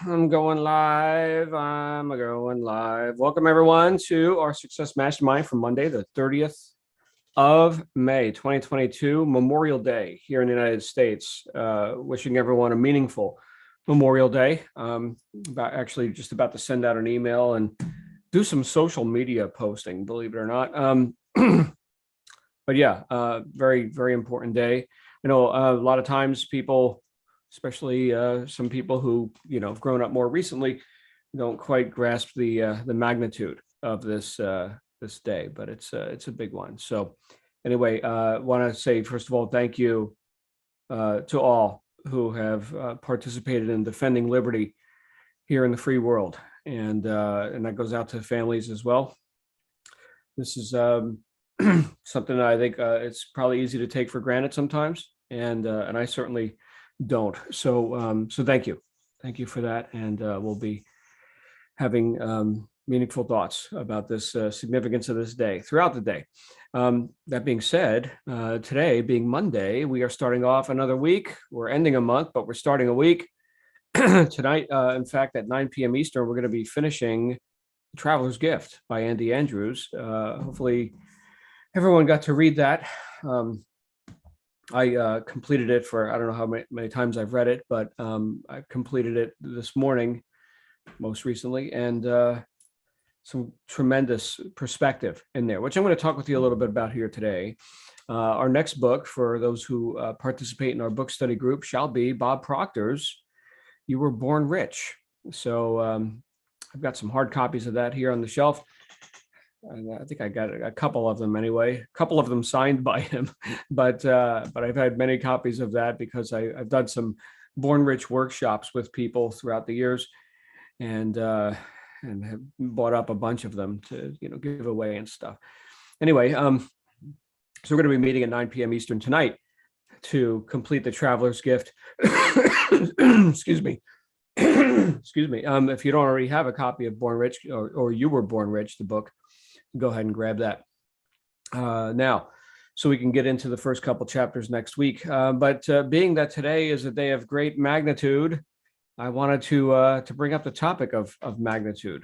I'm going live. I'm going live. Welcome, everyone, to our Success Mastermind for Monday, the 30th of May, 2022, Memorial Day here in the United States. Wishing everyone a meaningful Memorial Day. Actually just about to send out an email and do some social media posting, believe it or not. But yeah, very, very important day. I know a lot of times people, especially some people who have grown up more recently, don't quite grasp the magnitude of this day, but it's a big one. So anyway, want to say first of all, thank you to all who have participated in defending liberty here in the free world, and that goes out to families as well. This is something that I think it's probably easy to take for granted sometimes, and I certainly don't. So thank you for that, and we'll be having meaningful thoughts about this significance of this day throughout the day. That being said, today being Monday, we are starting off another week. We're ending a month, but we're starting a week tonight. In fact, at 9 p.m. Eastern, we're going to be finishing Traveler's Gift by Andy Andrews. Hopefully everyone got to read that. I completed it for, I don't know how many times I've read it, but I completed it this morning, most recently, and some tremendous perspective in there, which I'm going to talk with you a little bit about here today. Our next book, for those who participate in our book study group, shall be Bob Proctor's You Were Born Rich. So I've got some hard copies of that here on the shelf. And I think I got a couple of them anyway, a couple of them signed by him, but I've had many copies of that because I've done some Born Rich workshops with people throughout the years, and have bought up a bunch of them to give away and stuff. Anyway, so we're going to be meeting at 9 p.m. Eastern tonight to complete the Traveler's Gift. Excuse me. Excuse me. If you don't already have a copy of Born Rich or You Were Born Rich, the book, go ahead and grab that now, so we can get into the first couple chapters next week. But being that today is a day of great magnitude, I wanted to bring up the topic of magnitude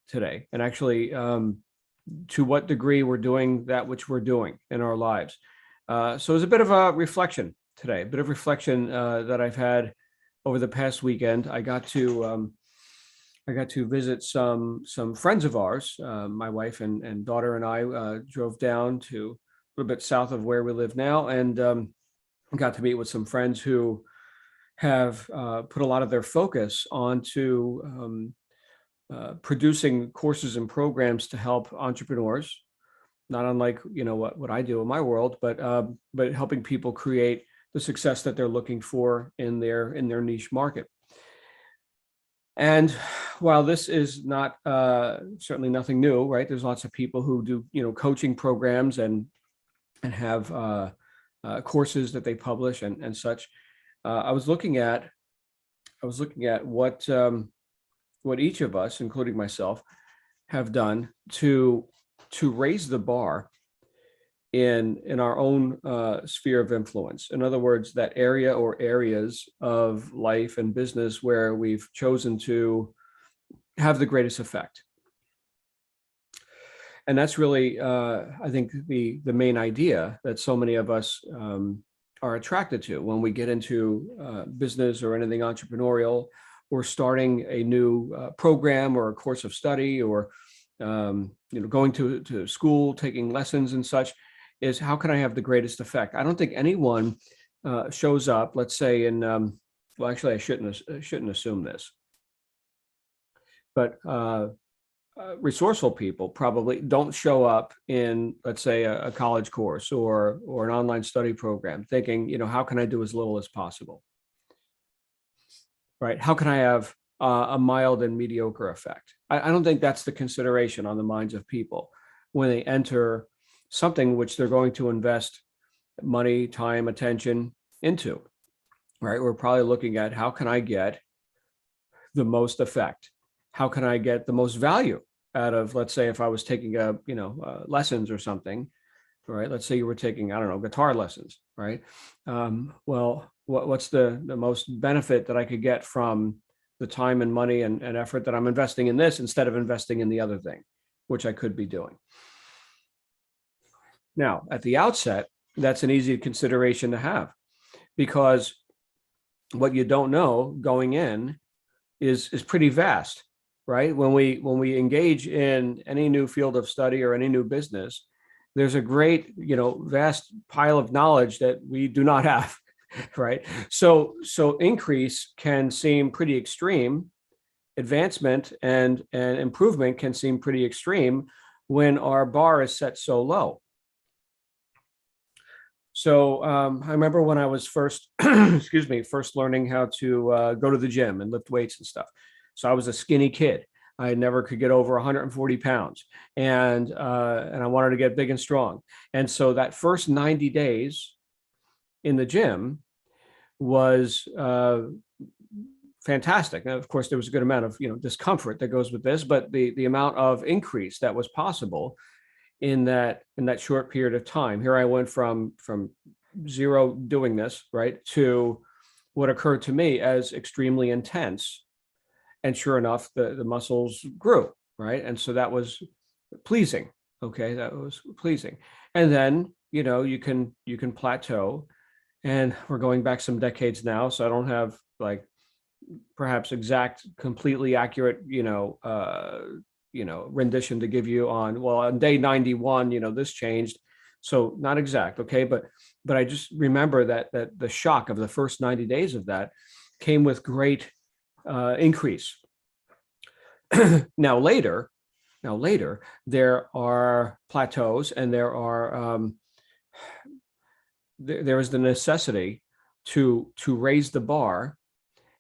today, and actually to what degree we're doing that which we're doing in our lives. So it's a bit of a reflection today, a bit of reflection that I've had over the past weekend. I got to visit some friends of ours. My wife and daughter and I drove down to a little bit south of where we live now, and got to meet with some friends who have put a lot of their focus onto producing courses and programs to help entrepreneurs, not unlike what I do in my world, but helping people create the success that they're looking for in their niche market. And while this is not certainly nothing new, right? There's lots of people who do coaching programs and have courses that they publish and such. I was looking at what each of us, including myself, have done to raise the bar in our own sphere of influence. In other words, that area or areas of life and business where we've chosen to have the greatest effect. And that's really, I think, the main idea that so many of us are attracted to when we get into business or anything entrepreneurial, or starting a new program or a course of study, or going to school, taking lessons and such, is how can I have the greatest effect? I don't think anyone shows up, let's say in, well, actually I shouldn't assume this, but resourceful people probably don't show up in, let's say, a college course or an online study program thinking, how can I do as little as possible? Right? How can I have a mild and mediocre effect? I don't think that's the consideration on the minds of people when they enter something which they're going to invest money, time, attention into, right? We're probably looking at, how can I get the most effect? How can I get the most value out of, let's say, if I was taking lessons or something, right? Let's say you were taking, I don't know, guitar lessons, right? Well, what's the most benefit that I could get from the time and money and effort that I'm investing in this instead of investing in the other thing, which I could be doing. Now, at the outset, that's an easy consideration to have, because what you don't know going in is pretty vast, right? When we engage in any new field of study or any new business, there's a great, vast pile of knowledge that we do not have, right? So increase can seem pretty extreme. Advancement and improvement can seem pretty extreme when our bar is set so low. So I remember when I was first learning how to go to the gym and lift weights and stuff. So I was a skinny kid. I never could get over 140 pounds, and I wanted to get big and strong. And so that first 90 days in the gym was fantastic. Now, of course, there was a good amount of discomfort that goes with this, but the amount of increase that was possible in that short period of time. Here I went from zero doing this, right, to what occurred to me as extremely intense. And sure enough, the muscles grew, right? And so that was pleasing. Okay, that was pleasing. And then, you can plateau. And we're going back some decades now, so I don't have like perhaps exact, completely accurate, rendition to give you on day 91, this changed. So not exact. Okay. But I just remember that the shock of the first 90 days of that came with great increase. Now later, there are plateaus, and there is the necessity to raise the bar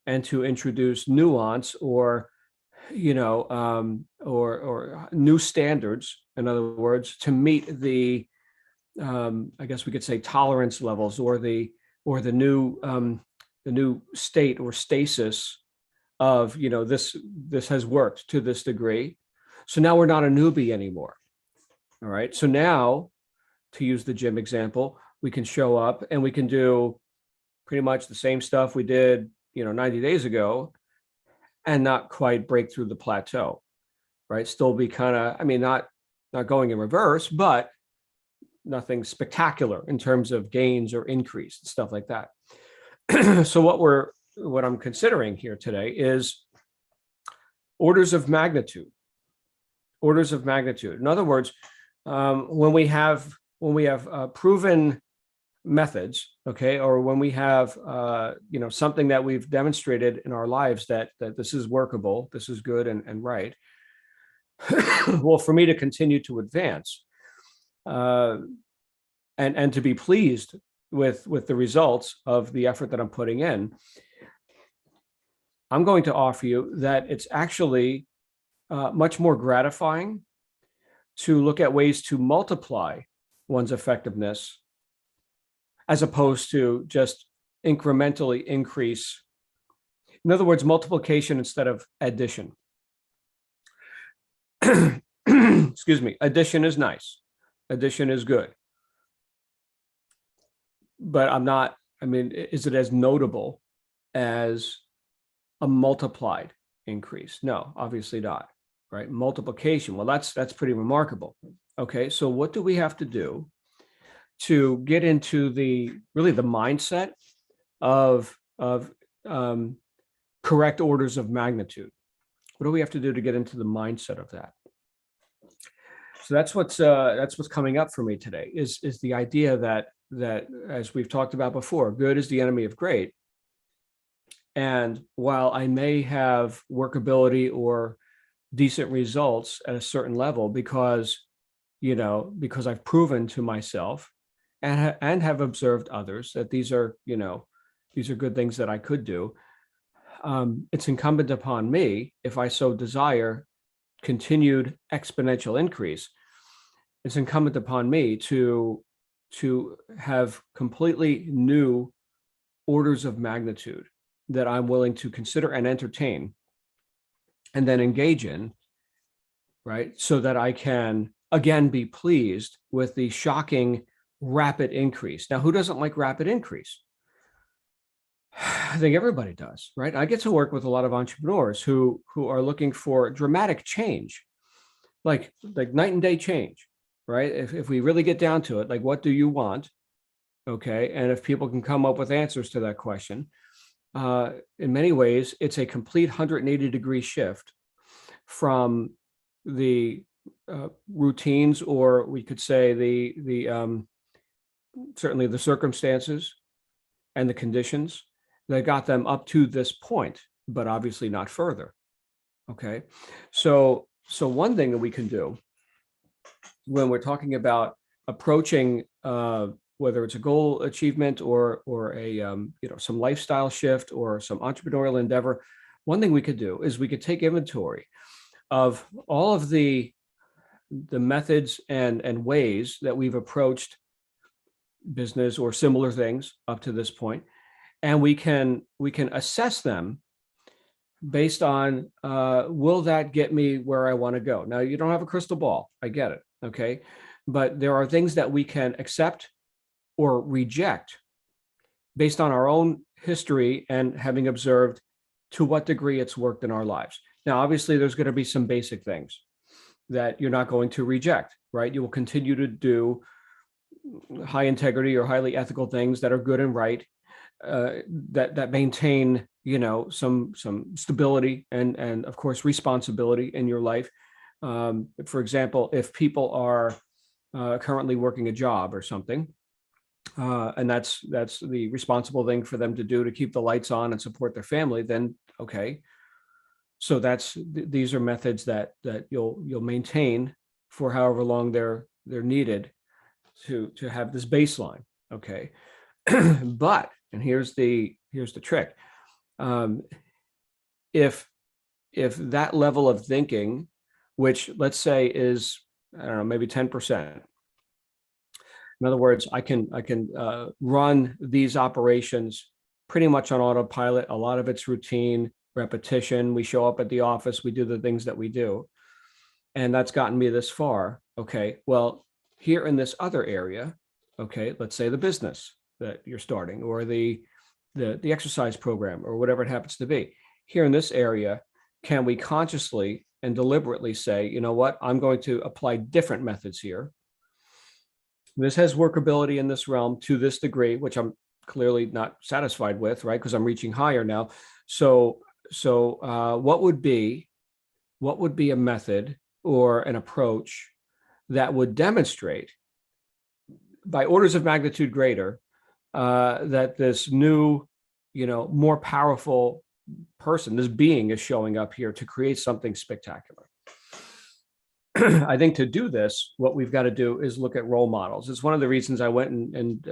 and to introduce nuance or new standards, in other words, to meet the I guess we could say tolerance levels or the new state or stasis of this has worked to this degree. So now we're not a newbie anymore. All right. So now, to use the gym example, we can show up and we can do pretty much the same stuff we did 90 days ago, and not quite break through the plateau, right? Still be kind of, not going in reverse, but nothing spectacular in terms of gains or increase and stuff like that. So what I'm considering here today is orders of magnitude. Orders of magnitude. In other words, when we have proven methods, okay, or when we have something that we've demonstrated in our lives that this is workable, this is good and right. Well, for me to continue to advance and to be pleased with the results of the effort that I'm putting in, I'm going to offer you that it's actually much more gratifying to look at ways to multiply one's effectiveness as opposed to just incrementally increase. In other words, multiplication instead of addition. Excuse me. Addition is nice. Addition is good. But is it as notable as a multiplied increase? No, obviously not, right? Multiplication, well, that's pretty remarkable. Okay, so what do we have to do to get into the mindset of correct orders of magnitude? What do we have to do to get into the mindset of that? So that's what's coming up for me today is the idea that as we've talked about before, good is the enemy of great. And while I may have workability or decent results at a certain level because I've proven to myself and have observed others that these are good things that I could do, it's incumbent upon me, if I so desire continued exponential increase, it's incumbent upon me to have completely new orders of magnitude that I'm willing to consider and entertain and then engage in, right? So that I can again be pleased with the shocking rapid increase. Now, who doesn't like rapid increase? I think everybody does, right? I get to work with a lot of entrepreneurs who are looking for dramatic change, like night and day change, right? If we really get down to it, like what do you want? Okay. And if people can come up with answers to that question, in many ways, it's a complete 180-degree shift from the routines, or we could say the certainly the circumstances and the conditions that got them up to this point, but obviously not further. Okay. So one thing that we can do when we're talking about approaching whether it's a goal achievement or a some lifestyle shift or some entrepreneurial endeavor, one thing we could do is we could take inventory of all of the methods and ways that we've approached business or similar things up to this point, and we can assess them based on will that get me where I want to go. Now, you don't have a crystal ball, I get it, okay, but there are things that we can accept or reject based on our own history and having observed to what degree it's worked in our lives. Now, obviously, there's going to be some basic things that you're not going to reject, right? You will continue to do high integrity or highly ethical things that are good and right, that maintain some stability and of course responsibility in your life. For example, if people are currently working a job or something, and that's the responsible thing for them to do to keep the lights on and support their family, then okay. So these are methods that you'll maintain for however long they're needed to have this baseline. Okay. But, and here's the trick. If that level of thinking, which let's say is, I don't know, maybe 10%. In other words, I can run these operations pretty much on autopilot. A lot of it's routine, repetition. We show up at the office, we do the things that we do, and that's gotten me this far. Okay, well, here in this other area, okay, let's say the business that you're starting, or the exercise program, or whatever it happens to be. Here in this area, can we consciously and deliberately say, you know what, I'm going to apply different methods here. This has workability in this realm to this degree, which I'm clearly not satisfied with, right? Because I'm reaching higher now. So what would be a method or an approach that would demonstrate by orders of magnitude greater that this new, more powerful person, this being, is showing up here to create something spectacular? I think to do this, what we've got to do is look at role models. It's one of the reasons I went and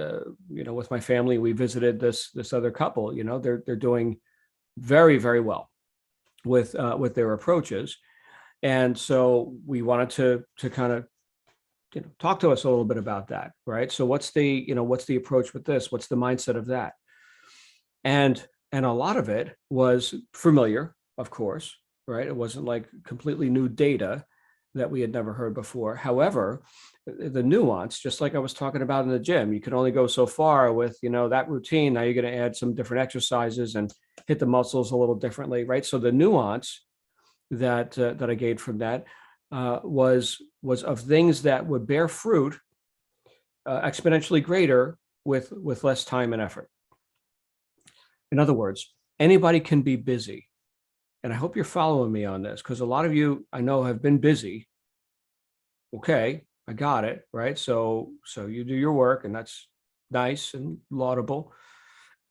with my family, we visited this other couple. They're doing very, very well with their approaches, and so we wanted to kind of talk to us a little bit about that, right? So what's the approach with this? What's the mindset of that? And a lot of it was familiar, of course, right? It wasn't like completely new data that we had never heard before. However, the nuance, just like I was talking about in the gym, you can only go so far with, that routine. Now you're going to add some different exercises and hit the muscles a little differently, right? So the nuance that I gained from that was of things that would bear fruit exponentially greater with less time and effort. In other words, anybody can be busy. And I hope you're following me on this, because a lot of you I know have been busy. Okay, I got it, right? So you do your work, and that's nice and laudable.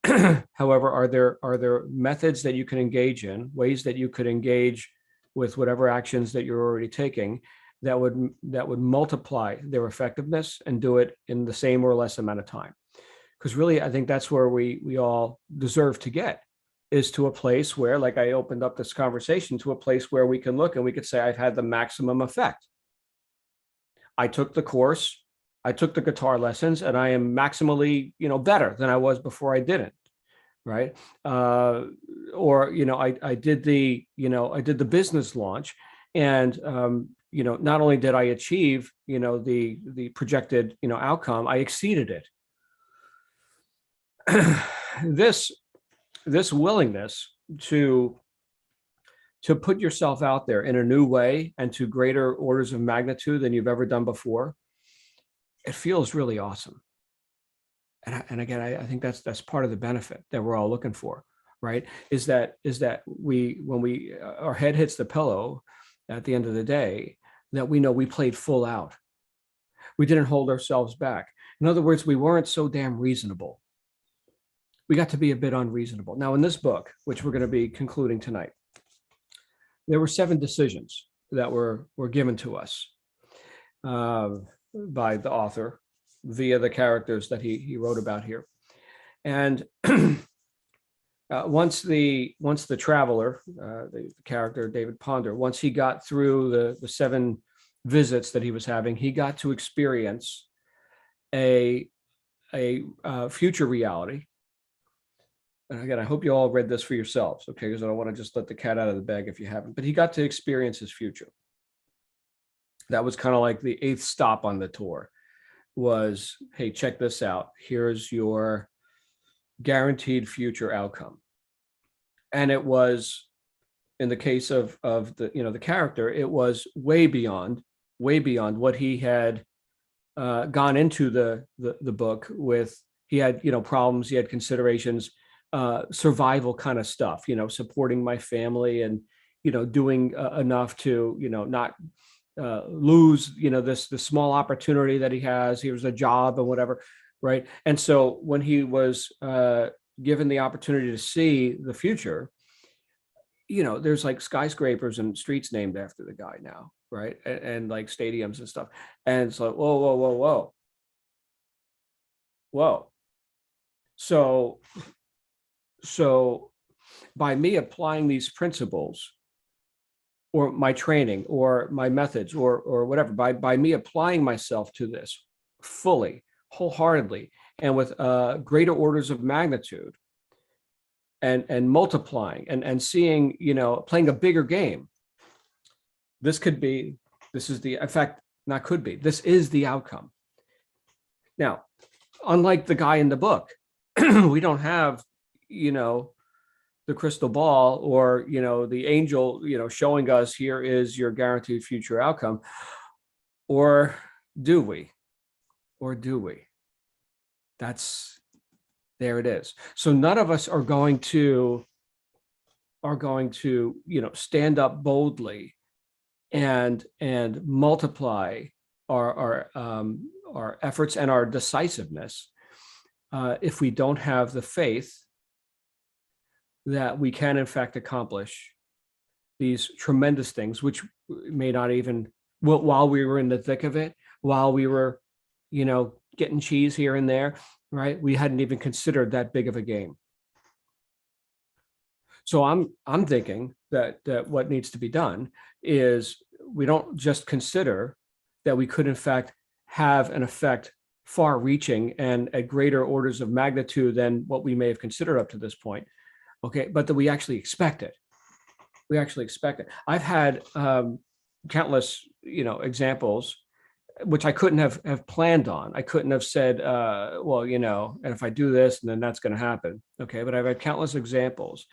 However, are there methods that you can engage in, ways that you could engage with whatever actions that you're already taking that would multiply their effectiveness and do it in the same or less amount of time? Because really, I think that's where we all deserve to get, is to a place where, like I opened up this conversation, to a place where we can look and we could say, I've had the maximum effect. I took the course, I took the guitar lessons, and I am maximally, better than I was before I didn't, right? Or, I did the business launch, and, not only did I achieve, the projected, outcome, I exceeded it. This this willingness to put yourself out there in a new way and to greater orders of magnitude than you've ever done before, it feels really awesome. And again, I think that's part of the benefit that we're all looking for, right? Is that we, when we our head hits the pillow at the end of the day, that we know we played full out. We didn't hold ourselves back. In other words, we weren't so damn reasonable. We got to be a bit unreasonable. Now, in this book, which we're going to be concluding tonight, there were 7 decisions that were given to us by the author via the characters that he wrote about here. And once the traveler, the character David Ponder, once he got through the 7 visits that he was having, he got to experience a future reality. And again, I hope you all read this for yourselves, okay? Because I don't want to just let the cat out of the bag if you haven't. But he got to experience his future. That was kind of like the 8th stop on the tour. Was, hey, check this out. Here's your guaranteed future outcome. And it was, in the case of the the character, it was way beyond what he had gone into the book with. He had problems, he had considerations, survival kind of stuff, supporting my family and doing enough to not lose this small opportunity that he has. Here's a job and whatever, right? And so when he was given the opportunity to see the future, there's like skyscrapers and streets named after the guy now, right? And like stadiums and stuff. And it's like, whoa. So by me applying these principles, or my training, or my methods, or whatever, by me applying myself to this fully, wholeheartedly, and with greater orders of magnitude, and multiplying and seeing, playing a bigger game, this is the, in fact, not could be, this is the outcome. Now, unlike the guy in the book, we don't have, the crystal ball, or, the angel, showing us, here is your guaranteed future outcome. Or do we? There it is. So none of us are going to stand up boldly and multiply our efforts and our decisiveness if we don't have the faith that we can in fact accomplish these tremendous things, which may not even, while we were in the thick of it, while we were getting cheese here and there, right? We hadn't even considered that big of a game. So I'm thinking that what needs to be done is, we don't just consider that we could in fact have an effect far reaching and at greater orders of magnitude than what we may have considered up to this point. Okay, but that we actually expect it. I've had countless, examples, which I couldn't have planned on. I couldn't have said, and if I do this, then that's going to happen. Okay, but I've had countless examples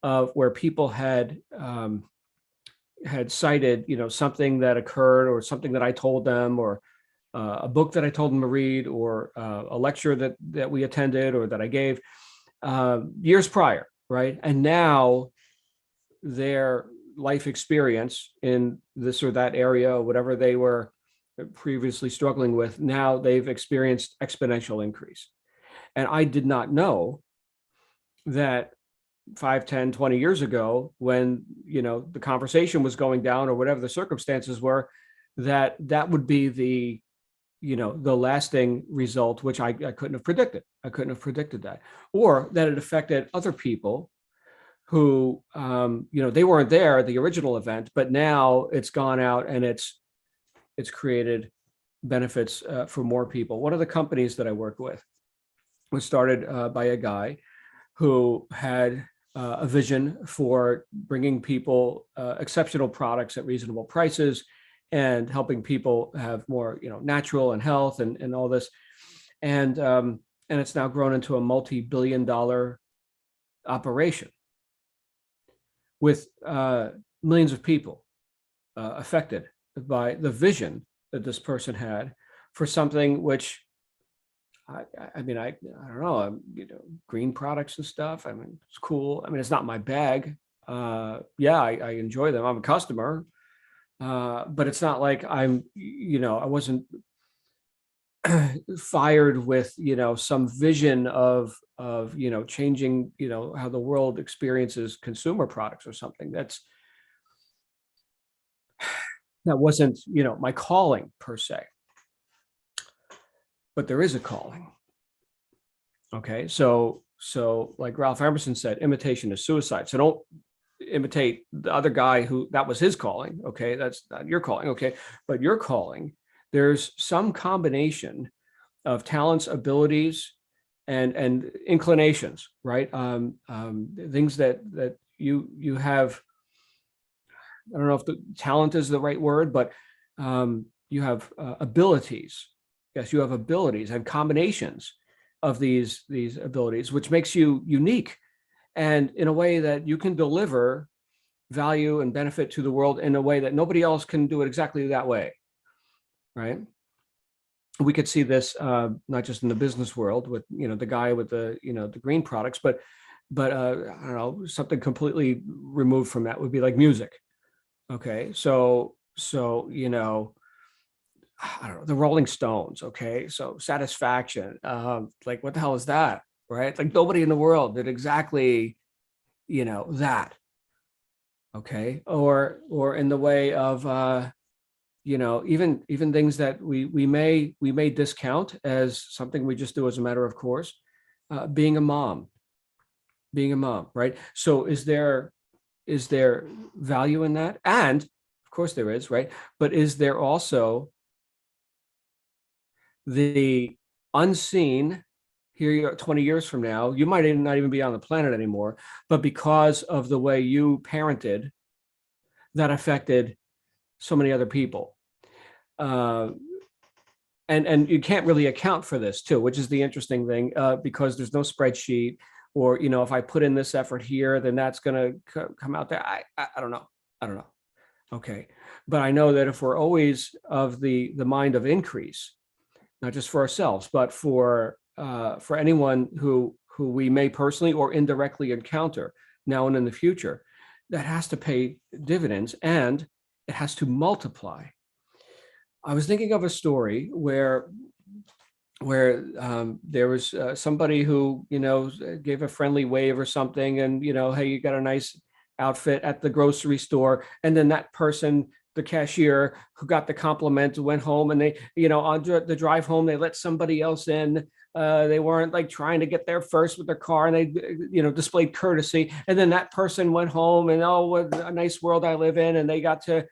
of where people had cited, something that occurred, or something that I told them, or a book that I told them to read, or a lecture that we attended, or that I gave years prior, right? And now their life experience in this or that area, or whatever they were previously struggling with, now they've experienced exponential increase. And I did not know that 5, 10, 20 years ago, when, the conversation was going down, or whatever the circumstances were, that would be the lasting result, which I couldn't have predicted. I couldn't have predicted that. Or that it affected other people who, they weren't there at the original event, but now it's gone out and it's created benefits for more people. One of the companies that I work with was started by a guy who had a vision for bringing people exceptional products at reasonable prices, and helping people have more, natural and health and all this. And it's now grown into a multi-billion-dollar operation with millions of people affected by the vision that this person had for something which I mean, I don't know, green products and stuff. I mean, it's cool. I mean, it's not my bag. Yeah, I enjoy them. I'm a customer, but it's not like I wasn't fired with, some vision of changing, how the world experiences consumer products or something. That wasn't, my calling per se, but there is a calling. Okay. So like Ralph Emerson said, imitation is suicide. So don't imitate the other guy who that was his calling. Okay. That's not your calling. Okay. But your calling, there's some combination of talents, abilities, and inclinations, right? Things that you have. I don't know if the talent is the right word, but you have abilities. Yes, you have abilities and combinations of these abilities, which makes you unique, and in a way that you can deliver value and benefit to the world in a way that nobody else can do it exactly that way, right? We could see this not just in the business world with the guy with the green products, but I don't know, something completely removed from that would be like music. Okay, so I don't know, the Rolling Stones. Okay, so Satisfaction. Like, what the hell is that, right? Like, nobody in the world did exactly that. Okay, or in the way of even things that we may discount as something we just do as a matter of course, being a mom, right? So is there value in that? And of course there is, right? But is there also the unseen? Here you are 20 years from now, you might not even be on the planet anymore, but because of the way you parented, that affected so many other people. And you can't really account for this too, which is the interesting thing, because there's no spreadsheet, or if I put in this effort here, then that's going to come out there. I don't know. Okay, but I know that if we're always of the mind of increase, not just for ourselves, but for anyone who we may personally or indirectly encounter now and in the future, that has to pay dividends and it has to multiply. I was thinking of a story where there was somebody who gave a friendly wave or something, and hey, you got a nice outfit at the grocery store, and then that person, the cashier who got the compliment, went home, and they on the drive home they let somebody else in. They weren't like trying to get there first with their car, and they displayed courtesy, and then that person went home, and oh, what a nice world I live in, and they got to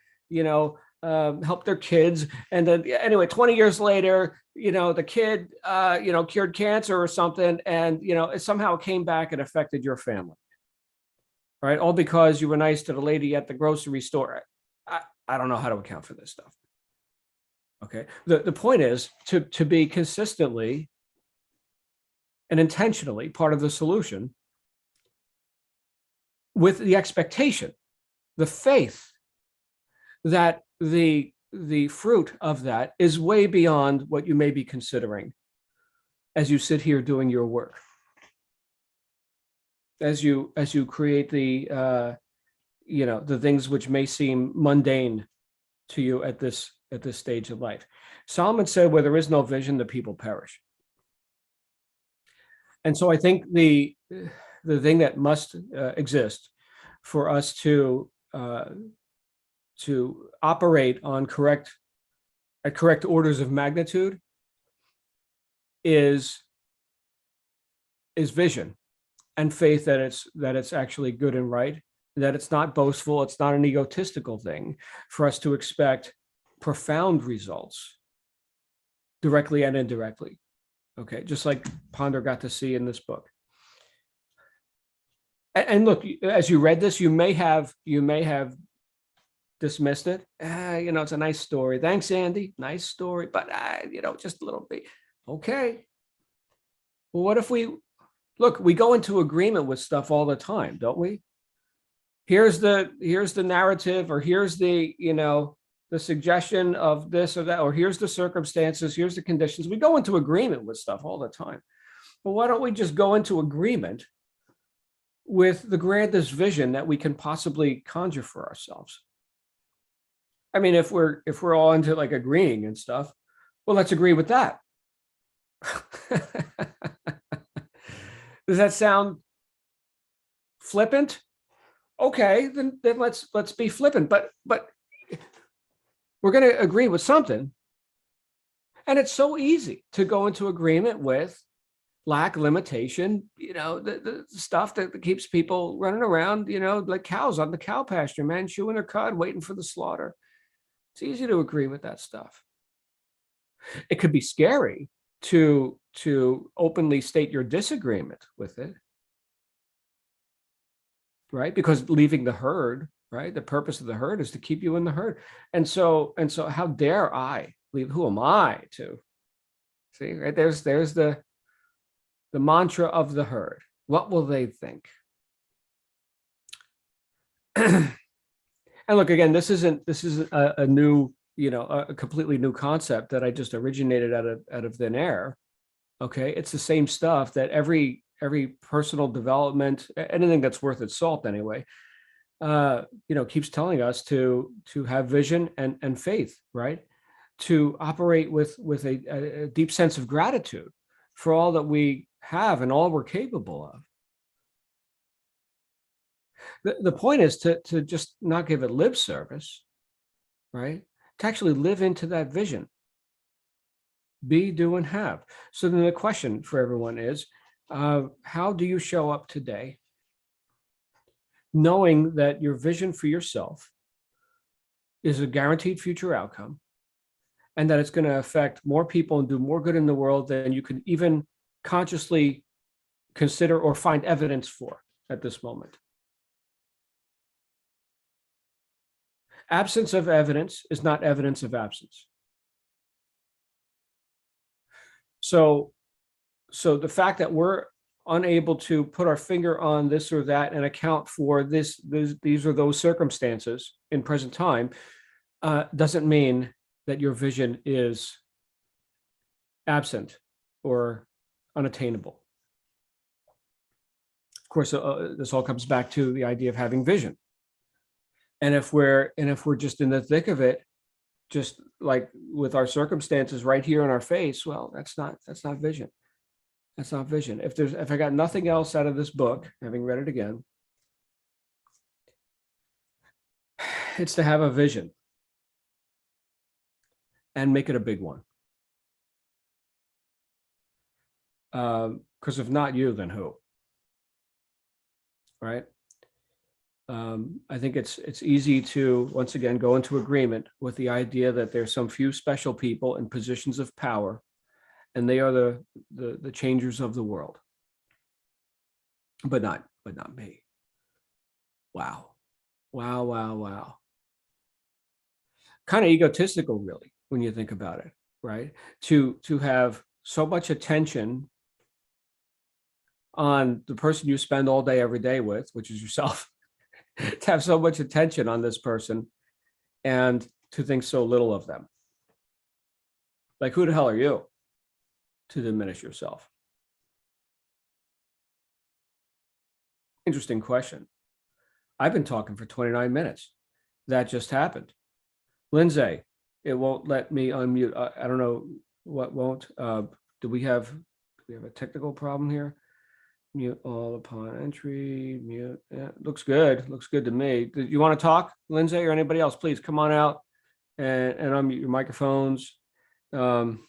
help their kids. And then anyway, 20 years later, the kid cured cancer or something, and it somehow came back and affected your family, right? All because you were nice to the lady at the grocery store. I don't know how to account for this stuff. Okay, the point is to be consistently and intentionally part of the solution, with the expectation, the faith that the fruit of that is way beyond what you may be considering as you sit here doing your work, as you create the the things which may seem mundane to you at this stage of life. Solomon said, where there is no vision, the people perish. And so I think the thing that must exist for us to operate on correct orders of magnitude is vision and faith that it's actually good and right, that it's not boastful, it's not an egotistical thing for us to expect profound results directly and indirectly. Okay, just like Ponder got to see in this book. And look, as you read this, you may have dismissed it. It's a nice story. Thanks, Andy. Nice story, but just a little bit. Okay. Well, what if we Look, we go into agreement with stuff all the time, don't we? Here's the narrative, or here's the suggestion of this or that, or here's the circumstances, here's the conditions. We go into agreement with stuff all the time. But why don't we just go into agreement with the grandest vision that we can possibly conjure for ourselves? I mean, if we're all into like agreeing and stuff, well, let's agree with that. Does that sound flippant? Okay, then let's be flippant. But we're going to agree with something, and it's so easy to go into agreement with lack, limitation. The stuff that keeps people running around. Like cows on the cow pasture, man, chewing their cud, waiting for the slaughter. It's easy to agree with that stuff. It could be scary to openly state your disagreement with it, right? Because leaving the herd, right? The purpose of the herd is to keep you in the herd. And so how dare I leave? Who am I to see? Right? There's the mantra of the herd. What will they think? And look, again, this is a new, a completely new concept that I just originated out of thin air. Okay, it's the same stuff that every personal development, anything that's worth its salt anyway, keeps telling us to have vision and faith, right? To operate with a deep sense of gratitude for all that we have and all we're capable of. The point is to just not give it lip service, right? To actually live into that vision. Be, do, and have. So then the question for everyone is, how do you show up today, knowing that your vision for yourself is a guaranteed future outcome, and that it's going to affect more people and do more good in the world than you can even consciously consider or find evidence for at this moment? Absence of evidence is not evidence of absence. So the fact that we're unable to put our finger on this or that and account for these or those circumstances in present time doesn't mean that your vision is absent or unattainable. Of course, this all comes back to the idea of having vision. And if we're just in the thick of it, just like with our circumstances right here in our face, well, that's not vision. That's not vision. If I got nothing else out of this book, having read it again, it's to have a vision and make it a big one. Because if not you, then who? Right? I think it's easy to once again go into agreement with the idea that there's some few special people in positions of power, and they are the changers of the world, but not me. Wow. Kind of egotistical, really, when you think about it, right? To have so much attention on the person you spend all day every day with, which is yourself. To have so much attention on this person and to think so little of them. Like, who the hell are you to diminish yourself? Interesting question. I've been talking for 29 minutes. That just happened. Lindsay, it won't let me unmute. I don't know what won't. Do we have a technical problem here? Mute all upon entry, mute. Yeah, looks good. Looks good to me. Do you want to talk, Lindsay, or anybody else? Please come on out and unmute your microphones. What's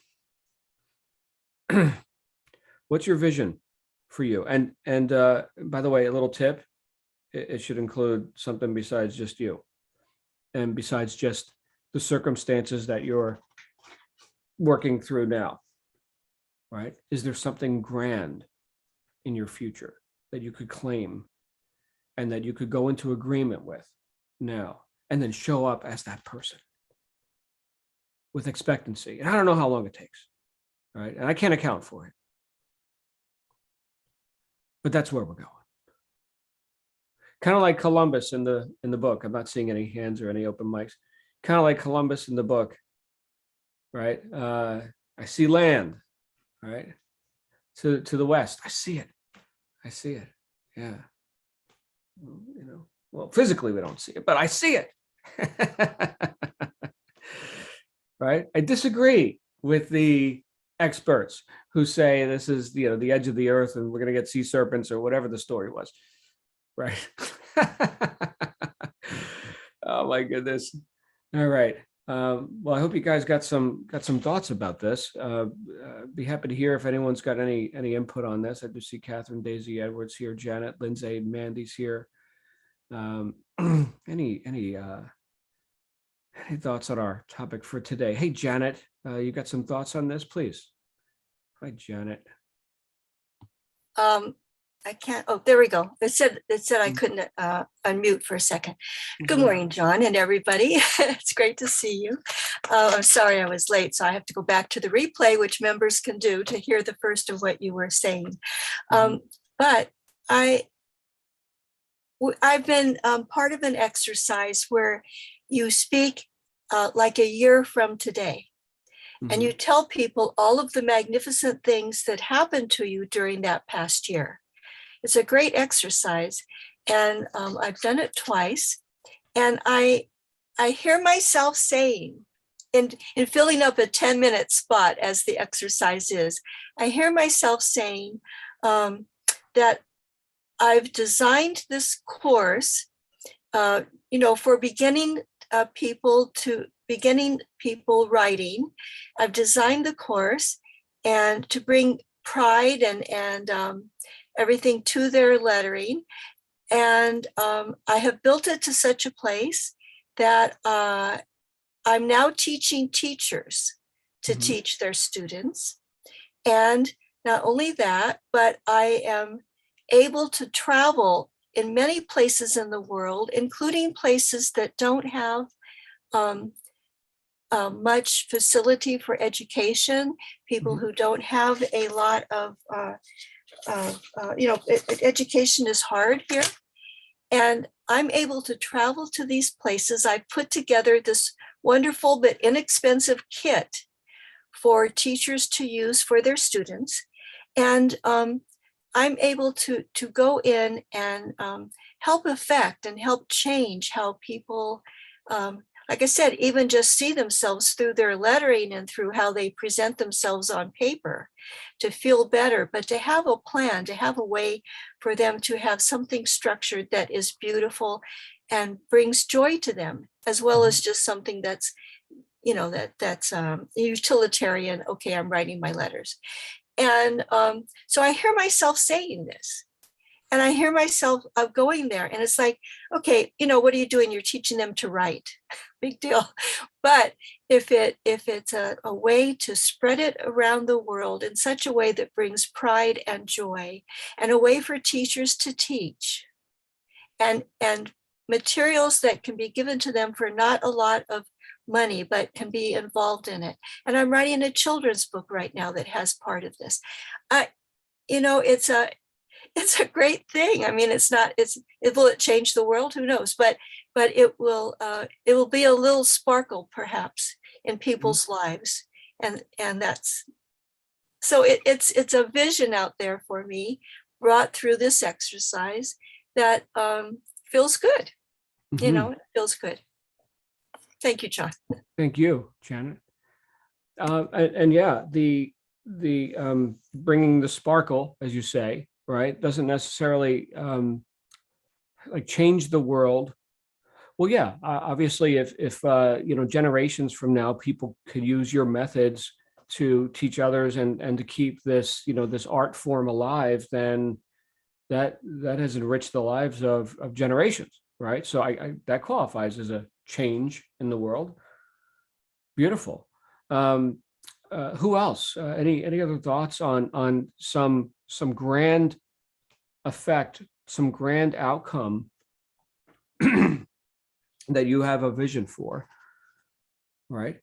your vision for you? And by the way, a little tip, it should include something besides just you and besides just the circumstances that you're working through now, right? Is there something grand in your future that you could claim and that you could go into agreement with now, and then show up as that person with expectancy? And I don't know how long it takes, right? And I can't account for it. but that's where we're going. Kind of like Columbus in the book. I'm not seeing any hands or any open mics. Kind of like Columbus in the book, right? I see land, right? To the west. I see it. I see it. Yeah. You know, well, physically we don't see it, but I see it. Right? I disagree with the experts who say this is, you know, the edge of the earth and we're going to get sea serpents or whatever the story was. Right. Oh my goodness. All right. Well, I hope you guys got some thoughts about this. Be happy to hear if anyone's got any input on this. I do see Catherine, Daisy, Edwards here, Janet, Lindsay, Mandy's here. Any thoughts on our topic for today? Hey, Janet, you got some thoughts on this, please? Hi, Janet. I can't. Oh, there we go. It said I couldn't unmute for a second. Good morning, John and everybody. It's great to see you. I'm sorry I was late, so I have to go back to the replay, which members can do to hear the first of what you were saying. But I've been part of an exercise where you speak like a year from today. And you tell people all of the magnificent things that happened to you during that past year. It's a great exercise, and I've done it twice. And I hear myself saying, in filling up a 10-minute spot as the exercise is, I hear myself saying that I've designed this course, for beginning people writing. I've designed the course and to bring pride and everything to their lettering. And I have built it to such a place that I'm now teaching teachers to teach their students. And not only that, but I am able to travel in many places in the world, including places that don't have much facility for education, people who don't have a lot of, education is hard here. And I'm able to travel to these places. I've put together this wonderful but inexpensive kit for teachers to use for their students. And I'm able to go in and help affect and help change how people, like I said, even just see themselves through their lettering and through how they present themselves on paper, to feel better, but to have a plan, to have a way for them to have something structured that is beautiful and brings joy to them, as well as just something that's, that's utilitarian. Okay, I'm writing my letters. And so I hear myself saying this. And I hear myself going there, and it's like, okay, what are you doing? You're teaching them to write. Big deal. But if it's a way to spread it around the world in such a way that brings pride and joy, and a way for teachers to teach, and materials that can be given to them for not a lot of money, but can be involved in it. And I'm writing a children's book right now that has part of this. It's a great thing. I mean, will it change the world? Who knows? But it will be a little sparkle perhaps in people's lives. And that's, so it's a vision out there for me, brought through this exercise that feels good. It feels good. Thank you, John. Thank you, Janet. And yeah, the bringing the sparkle, as you say, right, doesn't necessarily like change the world. Well, yeah, obviously, if generations from now, people could use your methods to teach others and to keep this, this art form alive, then that has enriched the lives of generations, right? So I that qualifies as a change in the world. Beautiful. Who else? Any other thoughts on some grand effect, some grand outcome that you have a vision for, right?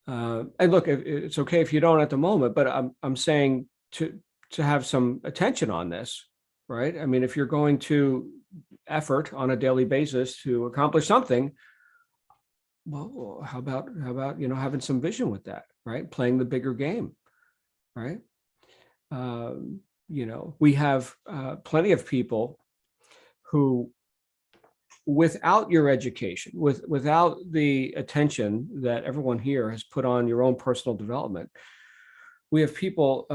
And look, it's okay if you don't at the moment, but I'm saying to have some attention on this, right? I mean, if you're going to effort on a daily basis to accomplish something, well, how about having some vision with that, right? Playing the bigger game, right? We have plenty of people who, without your education, without the attention that everyone here has put on your own personal development, we have people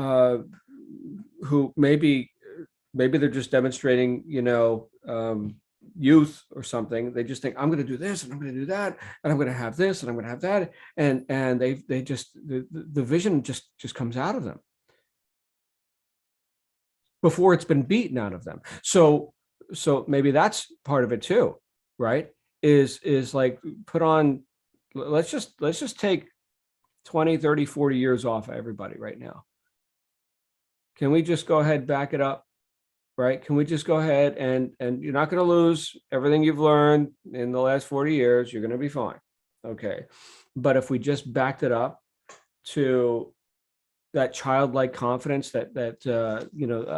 who maybe they're just demonstrating, youth or something. They just think, I'm going to do this and I'm going to do that, and I'm going to have this and I'm going to have that, and they just the vision just comes out of them before it's been beaten out of them. So maybe that's part of it too, right? Is like, put on, let's just take 20, 30, 40 years off of everybody right now. Can we just go ahead, back it up, right? Can we just go ahead and you're not going to lose everything you've learned in the last 40 years. You're going to be fine. Okay. But if we just backed it up to that childlike confidence, that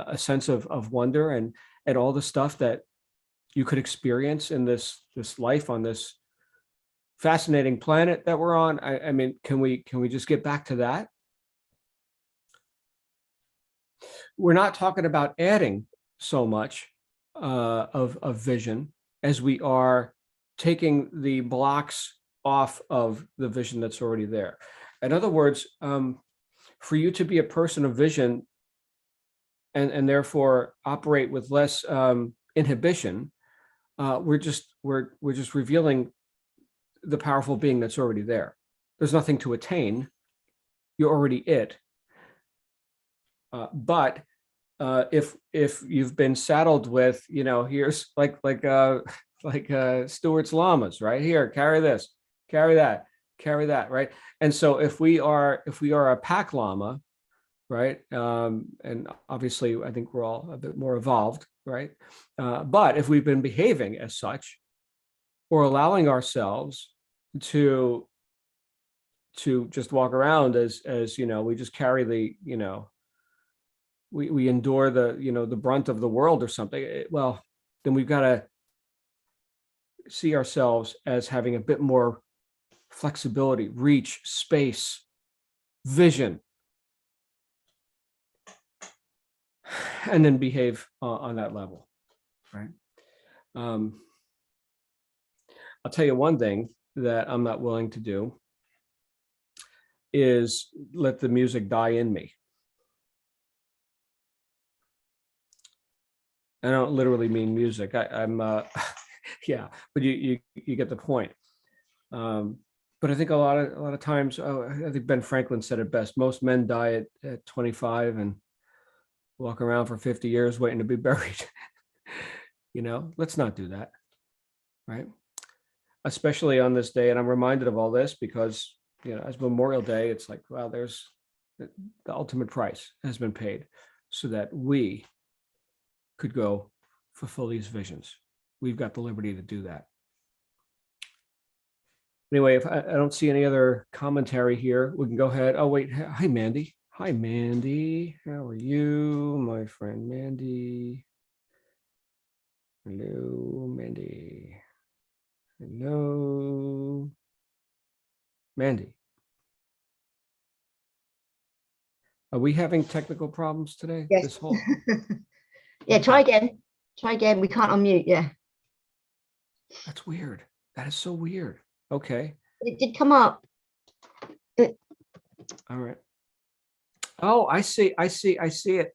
a sense of wonder and all the stuff that you could experience in this life on this fascinating planet that we're on. I mean, can we just get back to that? We're not talking about adding so much of vision as we are taking the blocks off of the vision that's already there. In other words, for you to be a person of vision and therefore operate with less inhibition, we're just revealing the powerful being that's already there. There's nothing to attain. You're already it. But if you've been saddled with, here's like Stuart's llamas, right here, carry this, carry that, right? And so if we are a pack llama, right, and obviously I think we're all a bit more evolved, right? But if we've been behaving as such, or allowing ourselves to just walk around as we just carry the we endure the brunt of the world or something, well, then we've got to see ourselves as having a bit more flexibility, reach, space, vision, and then behave on that level, right? I'll tell you one thing that I'm not willing to do is let the music die in me. I don't literally mean music. I'm yeah, but you get the point. But I think a lot of times, I think Ben Franklin said it best. Most men die at 25 and walk around for 50 years waiting to be buried. Let's not do that, right? Especially on this day, and I'm reminded of all this because as Memorial Day, it's like, wow, there's the ultimate price has been paid so that we could go fulfill these visions. We've got the liberty to do that. Anyway, if I don't see any other commentary here, we can go ahead. Oh, wait. Hi, Mandy. Hi, Mandy. How are you, my friend Mandy? Hello, Mandy. Hello, Mandy. Are we having technical problems today? Yes. This whole Yeah, try again. Try again. We can't unmute. Yeah. That's weird. That is so weird. Okay. It did come up. All right. Oh, I see it.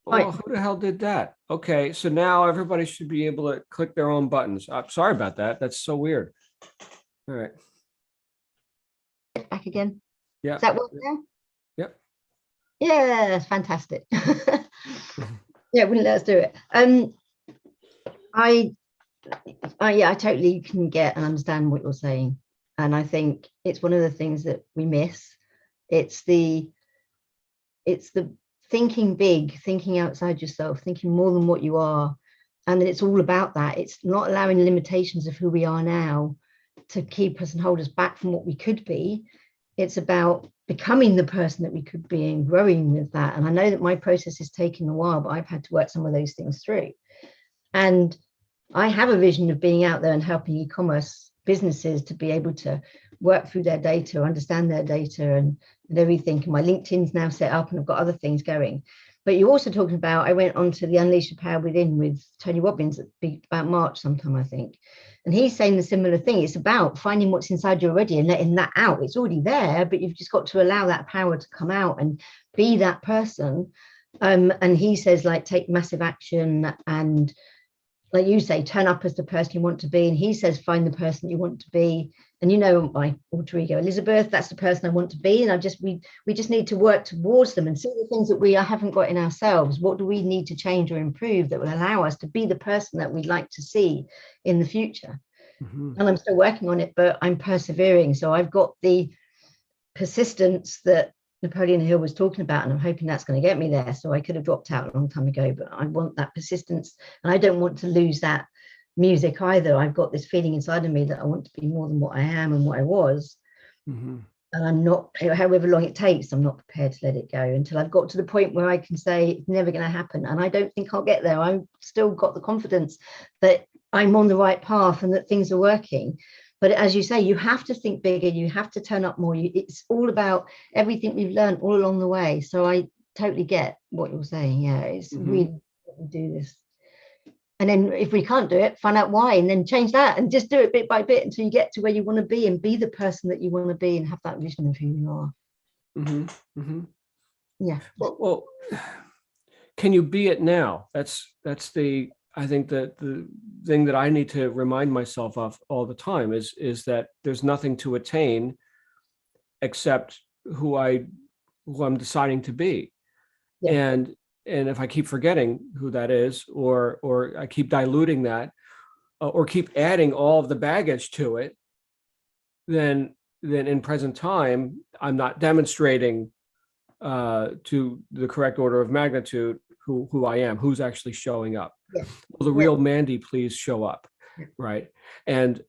Right. Oh, who the hell did that? Okay, so now everybody should be able to click their own buttons. I'm sorry about that. That's so weird. All right. Back again. Yeah. Does that work now? Yep. Yeah, that's fantastic. Yeah, wouldn't let us do it. I totally can get and understand what you're saying. And I think it's one of the things that we miss. It's the thinking big, thinking outside yourself, thinking more than what you are. And it's all about that. It's not allowing limitations of who we are now to keep us and hold us back from what we could be. It's about becoming the person that we could be and growing with that. And I know that my process has taken a while, but I've had to work some of those things through. And I have a vision of being out there and helping e-commerce businesses to be able to work through their data, understand their data and everything. And my LinkedIn's now set up and I've got other things going. But you're also talking about, I went on to the Unleash the Power Within with Tony Robbins about March sometime, I think. And he's saying the similar thing. It's about finding what's inside you already and letting that out. It's already there, but you've just got to allow that power to come out and be that person. And he says, like, take massive action and, like you say, turn up as the person you want to be. And he says, find the person you want to be. And you know, my alter ego, Elizabeth, that's the person I want to be. And we just need to work towards them and see the things that we haven't got in ourselves. What do we need to change or improve that will allow us to be the person that we'd like to see in the future? Mm-hmm. And I'm still working on it, but I'm persevering. So I've got the persistence that Napoleon Hill was talking about, and I'm hoping that's going to get me there. So I could have dropped out a long time ago, but I want that persistence, and I don't want to lose that music either. I've got this feeling inside of me that I want to be more than what I am and what I was. Mm-hmm. And I'm not, however long it takes, I'm not prepared to let it go until I've got to the point where I can say it's never going to happen. And I don't think I'll get there. I've still got the confidence that I'm on the right path and that things are working. But as you say, you have to think bigger. You have to turn up more. It's all about everything we've learned all along the way. So I totally get what you're saying. Yeah, it's really important to do this. And then if we can't do it, find out why and then change that and just do it bit by bit until you get to where you want to be and be the person that you want to be and have that vision of who you are. Mm-hmm. Mm-hmm. Yeah. Well, can you be it now? That's I think that the thing that I need to remind myself of all the time is that there's nothing to attain except who I'm deciding to be. Yeah. And if I keep forgetting who that is, or I keep diluting that, or keep adding all of the baggage to it, then in present time, I'm not demonstrating to the correct order of magnitude who I am, who's actually showing up. Yeah. Will the real Mandy please show up, right? And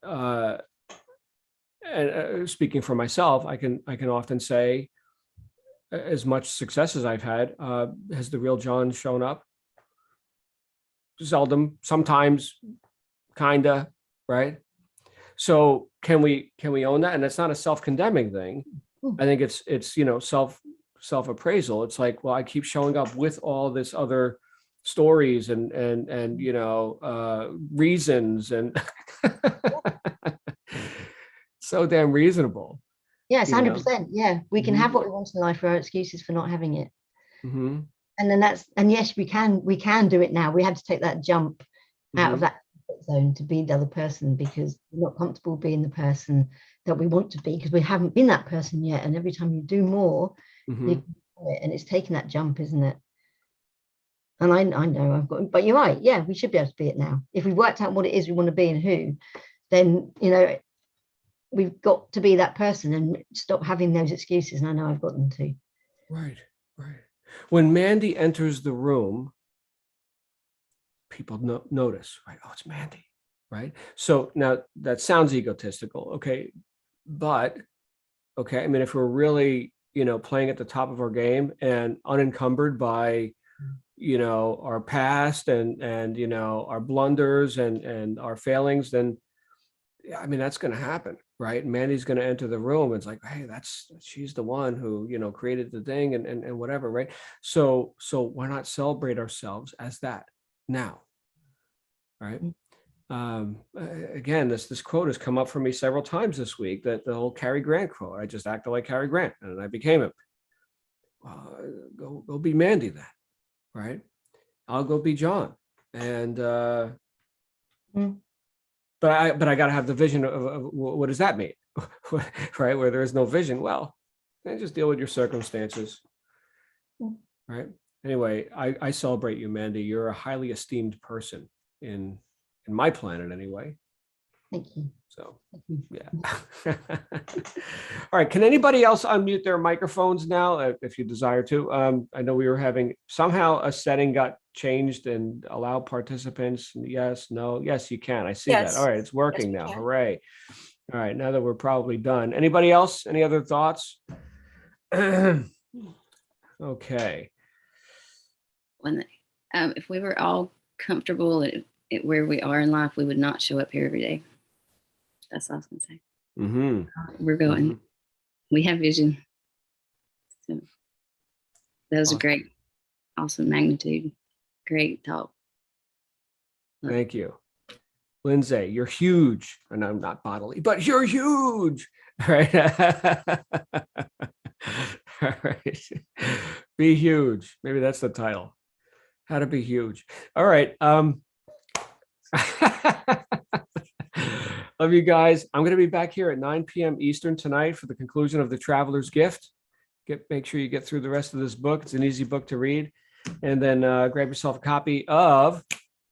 speaking for myself, I can often say, as much success as I've had, has the real John shown up? Seldom, sometimes, kinda, right? So can we own that? And it's not a self-condemning thing. I think it's self-appraisal. It's like, well, I keep showing up with all this other stories and reasons and so damn reasonable. Yes, 100%. Yeah, we can have what we want in life for our excuses for not having it. Mm-hmm. And then yes, we can do it now. We had to take that jump out of that zone to be the other person because we're not comfortable being the person that we want to be because we haven't been that person yet. And every time you do more, you can do it. And it's taking that jump, isn't it? And I know but you're right. Yeah, we should be able to be it now. If we've worked out what it is we want to be and who, then, we've got to be that person and stop having those excuses. And I know I've got them too. Right. When Mandy enters the room, people notice, right? Oh, it's Mandy, right? So now that sounds egotistical, okay? But, okay, I mean, if we're really, playing at the top of our game and unencumbered by, our past and our blunders and our failings, then, I mean, that's going to happen, right? Mandy's going to enter the room. And it's like, hey, she's the one who, created the thing and whatever, right? So why not celebrate ourselves as that now, right? Again, this quote has come up for me several times this week, that the whole Cary Grant quote. I just acted like Cary Grant and I became him. Go be Mandy then, right? I'll go be John. And But I got to have the vision of what does that mean, right? Where there is no vision, well, then just deal with your circumstances, right? Anyway, I celebrate you, Mandy. You're a highly esteemed person in my planet, anyway. Thank you. So, yeah. All right. Can anybody else unmute their microphones now, if you desire to? I know we were having somehow a setting got changed and allow participants. Yes, no, yes, you can. I see that. All right. It's working now. Hooray. All right. Now that we're probably done. Anybody else? Any other thoughts? Okay. When if we were all comfortable at where we are in life, we would not show up here every day. That's all I was gonna say. Mm-hmm. We're going. Mhm. We have vision. So that was a Awesome. great, awesome magnitude. Great talk. Thank you. Lindsay, you're huge. And I'm not bodily, but you're huge. All right. All right. Be huge. Maybe that's the title. How to be huge. All right. Love you guys. I'm going to be back here at 9 p.m. Eastern tonight for the conclusion of The Traveler's Gift. Make sure you get through the rest of this book. It's an easy book to read. And then grab yourself a copy of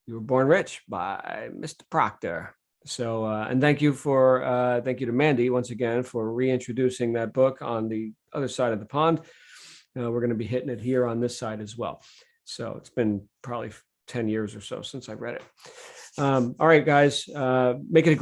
You Were Born Rich by Mr. Proctor. So, and thank you to Mandy once again for reintroducing that book on the other side of the pond. We're going to be hitting it here on this side as well. So it's been probably 10 years or so since I read it. All right, guys, make it a